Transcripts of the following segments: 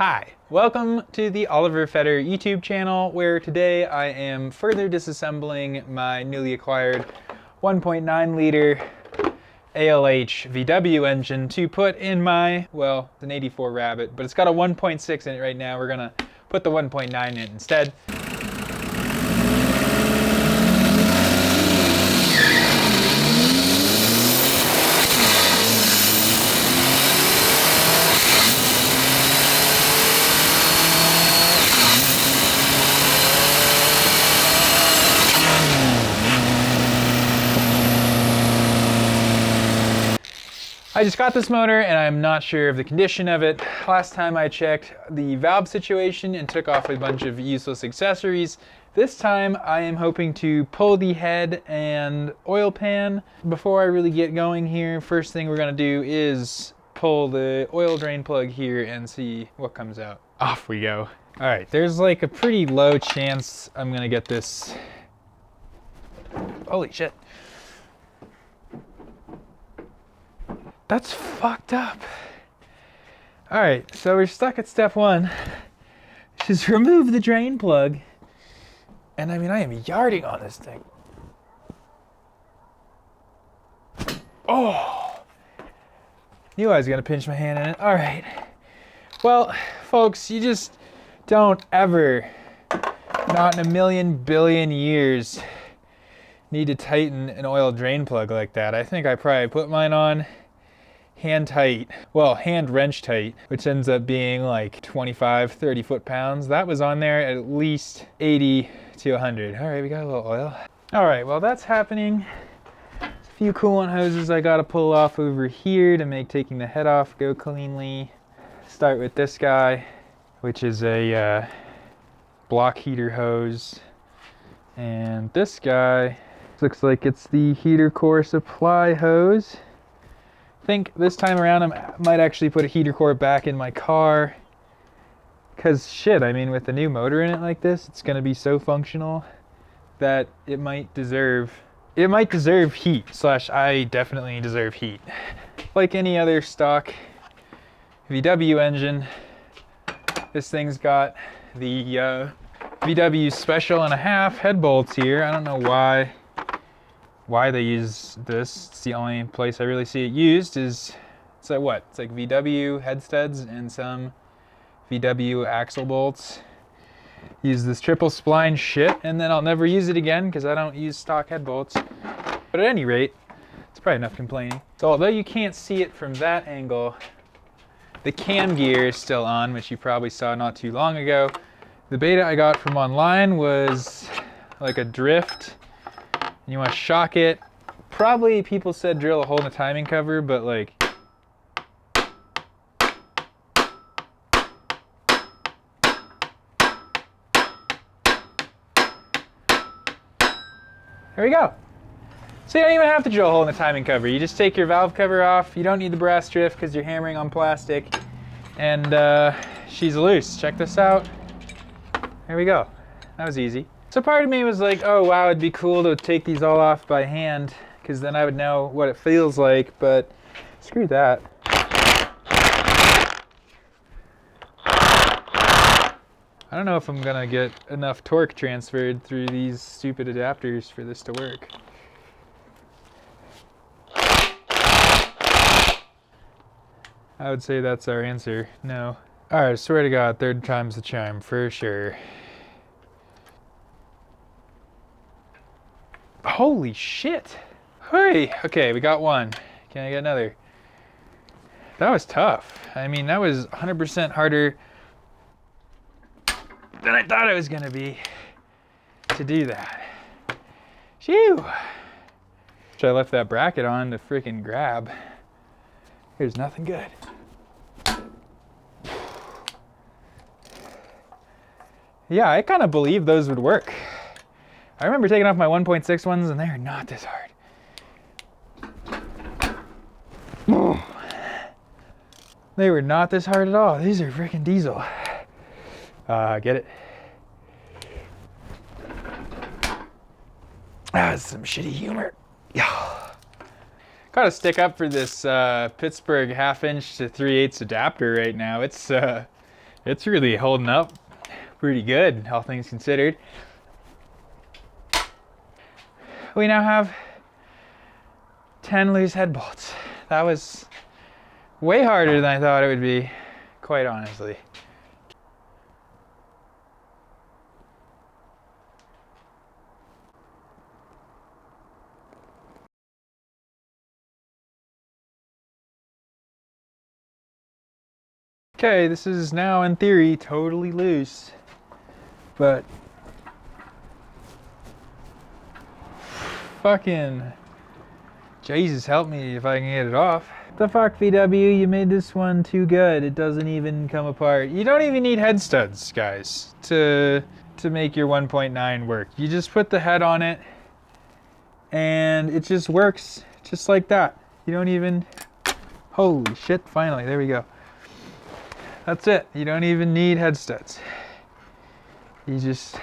Hi, welcome to the Oliver Fetter YouTube channel, where today I am further disassembling my newly acquired 1.9 liter ALH VW engine to put in my, well, it's an 84 Rabbit, but it's got a 1.6 in it right now. We're gonna put the 1.9 in instead. I just got this motor and I'm not sure of the condition of it. Last time I checked the valve situation and took off a bunch of useless accessories. This time I am hoping to pull the head and oil pan. Before I really get going here, first thing we're gonna do is pull the oil drain plug here and see what comes out. Off we go. All right, there's like a pretty low chance I'm gonna get this. Holy shit. That's fucked up. All right, so we're stuck at step one. Just remove the drain plug. And I mean, I am yarding on this thing. Oh, knew I was gonna pinch my hand in it. All right. Well, folks, you just don't ever, not in a million billion years, need to tighten an oil drain plug like that. I think I probably put mine on hand tight, well, hand wrench tight, which ends up being like 25, 30 foot-pounds. That was on there at least 80 to 100. All right, we got a little oil. All right, well, that's happening. A few coolant hoses I gotta pull off over here to make taking the head off go cleanly. Start with this guy, which is a block heater hose. And this guy looks like it's the heater core supply hose. I think this time around I might actually put a heater core back in my car, because shit, I mean, with the new motor in it like this, it's going to be so functional that it might deserve heat, slash I definitely deserve heat. Like any other stock VW engine, this thing's got the VW Special and a half head bolts here. I don't know why they use this. It's the only place I really see it used. It's like what? It's like VW head studs and some VW axle bolts. Use this triple spline shit, and then I'll never use it again because I don't use stock head bolts. But at any rate, it's probably enough complaining. So although you can't see it from that angle, the cam gear is still on, which you probably saw not too long ago. The beta I got from online was like a drift. You want to shock it. Probably people said drill a hole in the timing cover, but like, there we go. So you don't even have to drill a hole in the timing cover. You just take your valve cover off. You don't need the brass drift because you're hammering on plastic, and she's loose. Check this out. There we go. That was easy. So part of me was like, oh wow, it'd be cool to take these all off by hand, because then I would know what it feels like, but screw that. I don't know if I'm gonna get enough torque transferred through these stupid adapters for this to work. I would say that's our answer, no. All right, swear to God, third time's the charm, for sure. Holy shit. Hey, okay, we got one. Can I get another? That was tough. I mean, that was 100% harder than I thought it was gonna be to do that. Phew. I left that bracket on to freaking grab. There's nothing good. Yeah, I kind of believed those would work. I remember taking off my 1.6 ones and they are not this hard. They were not this hard at all. These are freaking diesel. Get it? That's some shitty humor. Yeah. Gotta stick up for this Pittsburgh 1/2 inch to 3/8 adapter right now. It's It's really holding up pretty good, all things considered. We now have 10 loose head bolts. That was way harder than I thought it would be, quite honestly. Okay, this is now in theory totally loose, but fucking Jesus help me if I can get it off. The fuck, VW, you made this one too good. It doesn't even come apart. You don't even need head studs, guys, to make your 1.9 work. You just put the head on it and it just works just like that. You don't even, holy shit, finally, there we go. That's it. You don't even need head studs. You just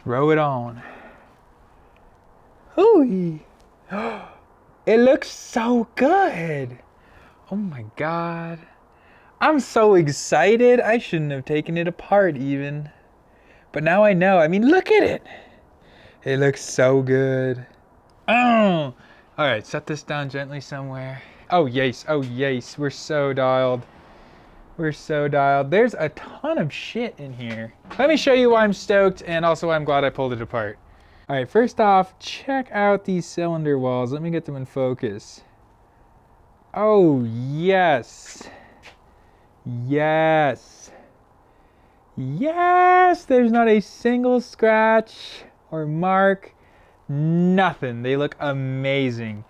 throw it on. Ooh. It looks so good. Oh my God. I'm so excited. I shouldn't have taken it apart even. But now I know. I mean, look at it. It looks so good. Oh. All right, set this down gently somewhere. Oh, yes. Oh, yes. We're so dialed. We're so dialed. There's a ton of shit in here. Let me show you why I'm stoked and also why I'm glad I pulled it apart. All right, first off, check out these cylinder walls. Let me get them in focus. Oh, yes. Yes. Yes, there's not a single scratch or mark, nothing. They look amazing.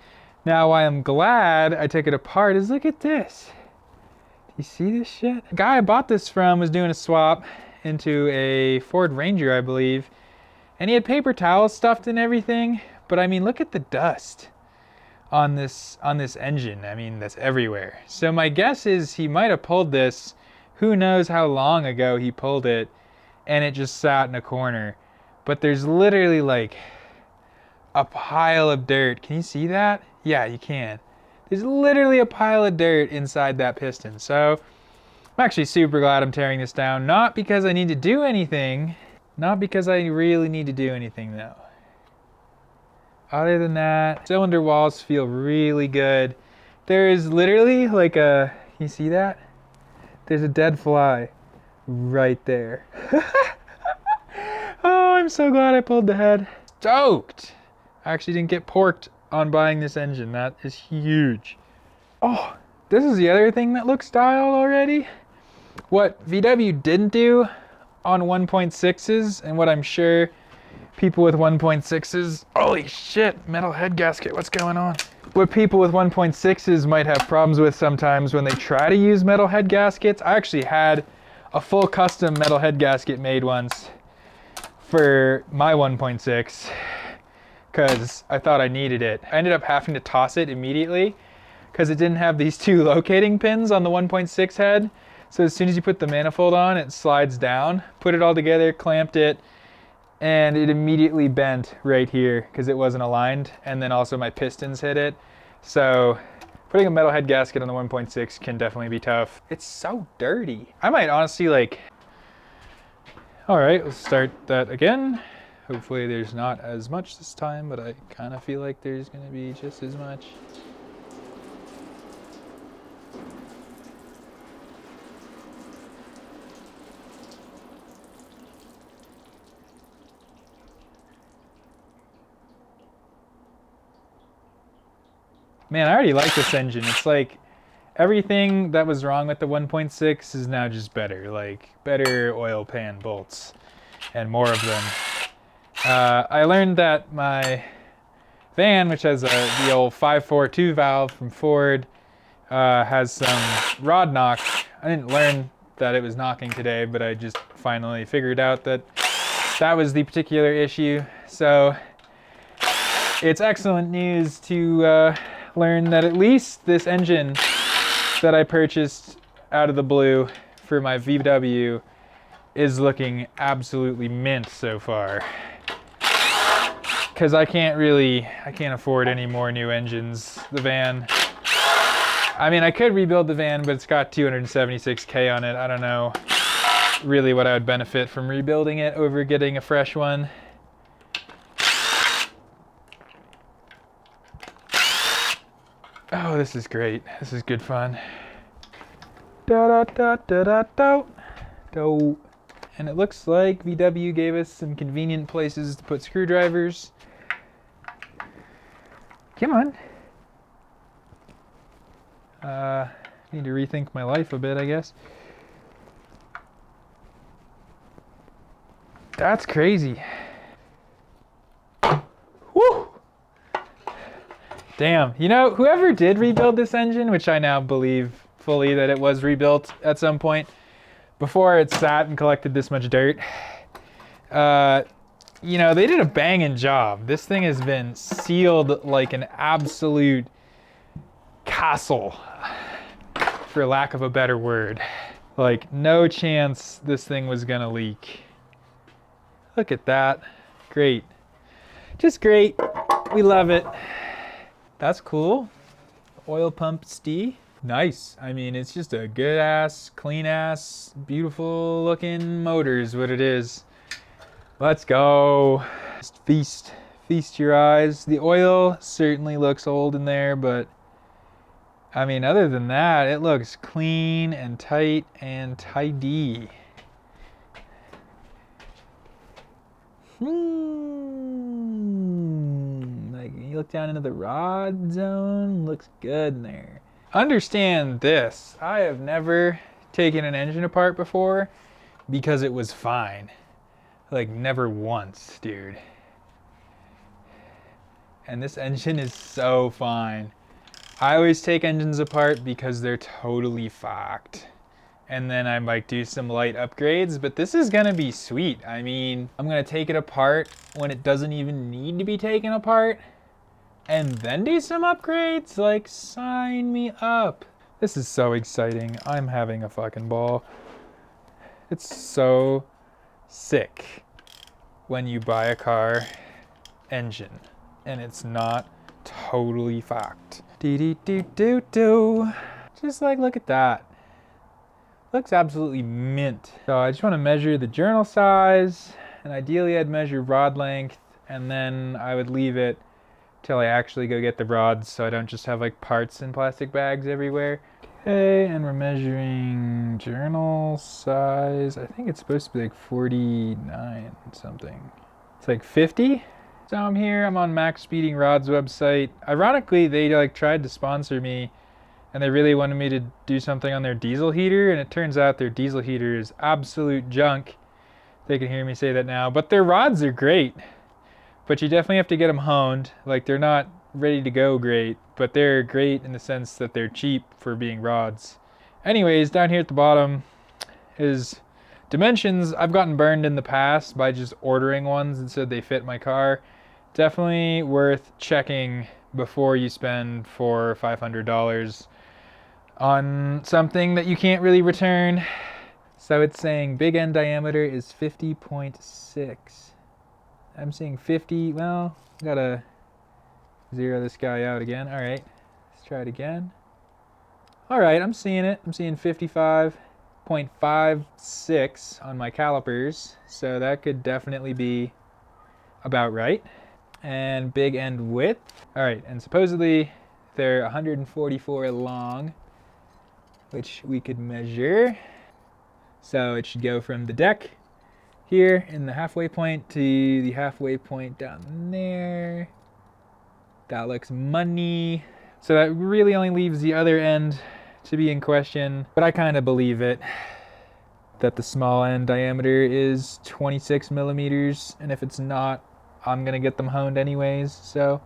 Now, why I'm glad I took it apart is look at this. Do you see this shit? The guy I bought this from was doing a swap into a Ford Ranger, I believe. And he had paper towels stuffed in everything, but I mean, look at the dust on this engine. I mean, that's everywhere. So my guess is he might have pulled this, who knows how long ago he pulled it, and it just sat in a corner. But there's literally like a pile of dirt. Can you see that? Yeah, you can. There's literally a pile of dirt inside that piston. So I'm actually super glad I'm tearing this down, not because I need to do anything. Not because I really need to do anything though. Other than that, cylinder walls feel really good. There's literally like a, can you see that? There's a dead fly right there. Oh, I'm so glad I pulled the head. Stoked! I actually didn't get porked on buying this engine. That is huge. Oh, this is the other thing that looks dialed already. What VW didn't do on 1.6s, and what I'm sure people with 1.6s, holy shit, metal head gasket, what's going on? What people with 1.6s might have problems with sometimes when they try to use metal head gaskets. I actually had a full custom metal head gasket made once for my 1.6 because I thought I needed it. I ended up having to toss it immediately because it didn't have these two locating pins on the 1.6 head. So as soon as you put the manifold on, it slides down. Put it all together, clamped it, and it immediately bent right here because it wasn't aligned. And then also my pistons hit it. So putting a metal head gasket on the 1.6 can definitely be tough. It's so dirty. I might honestly like, all right, let's start that again. Hopefully there's not as much this time, but I kind of feel like there's gonna be just as much. Man, I already like this engine. It's like everything that was wrong with the 1.6 is now just better. Like better oil pan bolts and more of them. I learned that my van, which has the old 542 valve from Ford, has some rod knock. I didn't learn that it was knocking today, but I just finally figured out that that was the particular issue. So it's excellent news to learn that at least this engine that I purchased out of the blue for my VW is looking absolutely mint so far. Because I can't afford any more new engines. The van I mean, I could rebuild the van, but it's got 276K on it. I don't know really what I would benefit from rebuilding it over getting a fresh one. Oh, this is great. This is good fun. Da da da da da da. Do. And it looks like VW gave us some convenient places to put screwdrivers. Come on. Need to rethink my life a bit, I guess. That's crazy. Woo! Damn. You know, whoever did rebuild this engine, which I now believe fully that it was rebuilt at some point, before it sat and collected this much dirt, you know, they did a banging job. This thing has been sealed like an absolute castle, for lack of a better word. Like, no chance this thing was gonna leak. Look at that. Great. Just great. We love it. That's cool. Oil pump ST. Nice. I mean, it's just a good ass, clean ass, beautiful looking motor is what it is. Let's go. Just feast your eyes. The oil certainly looks old in there, but I mean, other than that, it looks clean and tight and tidy. Like, you look down into the rod zone, looks good in there. Understand this, I have never taken an engine apart before because it was fine. Like, never once, dude. And this engine is so fine. I always take engines apart because they're totally fucked. And then I might do some light upgrades, but this is gonna be sweet. I mean, I'm gonna take it apart when it doesn't even need to be taken apart and then do some upgrades. Like, sign me up. This is so exciting. I'm having a fucking ball. It's so sick when you buy a car engine and it's not totally fucked. Do. Just like, look at that. Looks absolutely mint. So I just want to measure the journal size, and ideally I'd measure rod length, and then I would leave it till I actually go get the rods so I don't just have like parts in plastic bags everywhere. Okay, and we're measuring journal size. I think it's supposed to be like 49 something. It's like 50. So I'm here, I'm on Max Speeding Rod's website. Ironically, they like tried to sponsor me and they really wanted me to do something on their diesel heater, and it turns out their diesel heater is absolute junk. They can hear me say that now, but their rods are great. But you definitely have to get them honed. Like, they're not ready to go great, but they're great in the sense that they're cheap for being rods. Anyways, down here at the bottom is dimensions. I've gotten burned in the past by just ordering ones and said they fit my car. Definitely worth checking before you spend $400 or $500 on something that you can't really return. So it's saying big end diameter is 50.6. I'm seeing 50. Well, gotta zero this guy out again. All right, let's try it again. All right, I'm seeing it. I'm seeing 55.56 on my calipers. So that could definitely be about right. And big end width. All right, and supposedly they're 144 long, which we could measure. So it should go from the deck here in the halfway point to the halfway point down there. That looks money. So that really only leaves the other end to be in question, but I kind of believe it, that the small end diameter is 26 millimeters, and if it's not, I'm gonna get them honed anyways. So,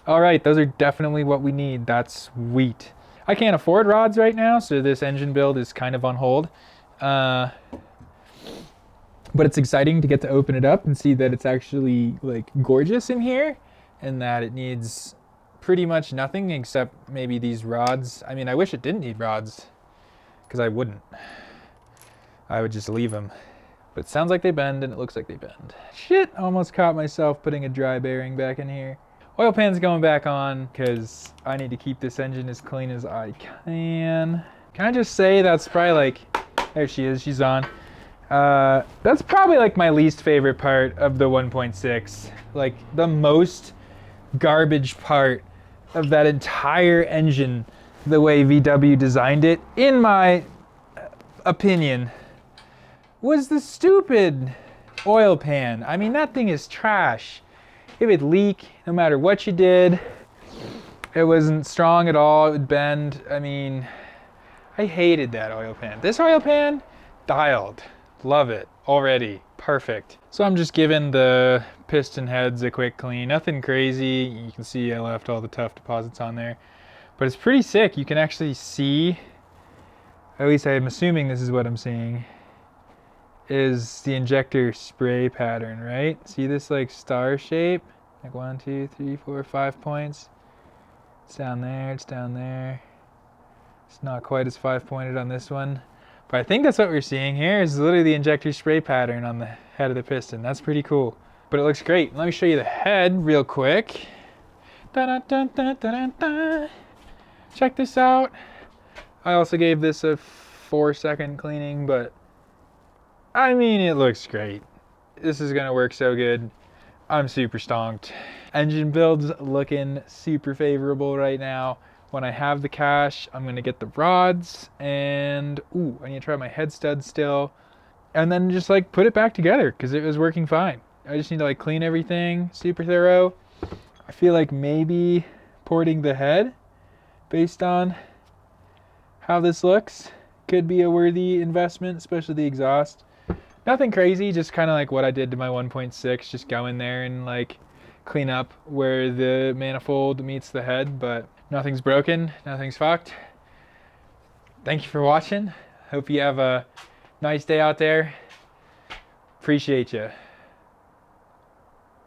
all right, those are definitely what we need. That's sweet. I can't afford rods right now, so this engine build is kind of on hold. But it's exciting to get to open it up and see that it's actually like gorgeous in here, and that it needs pretty much nothing except maybe these rods. I mean, I wish it didn't need rods, because I wouldn't. I would just leave them. But it sounds like they bend, and it looks like they bend. Shit, almost caught myself putting a dry bearing back in here. Oil pan's going back on because I need to keep this engine as clean as I can. Can I just say that's probably like, there she is, she's on. That's probably like my least favorite part of the 1.6. Like the most garbage part of that entire engine, the way VW designed it, in my opinion, was the stupid oil pan. I mean, that thing is trash. It would leak no matter what you did. It wasn't strong at all, it would bend. I mean, I hated that oil pan. This oil pan, dialed. Love it already, perfect. So I'm just giving the piston heads a quick clean. Nothing crazy. You can see I left all the tough deposits on there, but it's pretty sick. You can actually see, at least I'm assuming this is what I'm seeing, is the injector spray pattern, right? See this like star shape? Like 1, 2, 3, 4, 5 points. It's down there, it's down there. It's not quite as 5-pointed on this one. But I think that's what we're seeing here is literally the injector spray pattern on the head of the piston. That's pretty cool. But it looks great. Let me show you the head real quick. Dun, dun, dun, dun, dun. Check this out. I also gave this a 4-second cleaning, but I mean, it looks great. This is gonna work so good. I'm super stoned. Engine build's looking super favorable right now. When I have the cash, I'm gonna get the rods and, ooh, I need to try my head stud still. And then just like put it back together because it was working fine. I just need to like clean everything super thorough. I feel like maybe porting the head based on how this looks could be a worthy investment, especially the exhaust. Nothing crazy, just kind of like what I did to my 1.6, just go in there and like clean up where the manifold meets the head, but nothing's broken, nothing's fucked. Thank you for watching. Hope you have a nice day out there. Appreciate you.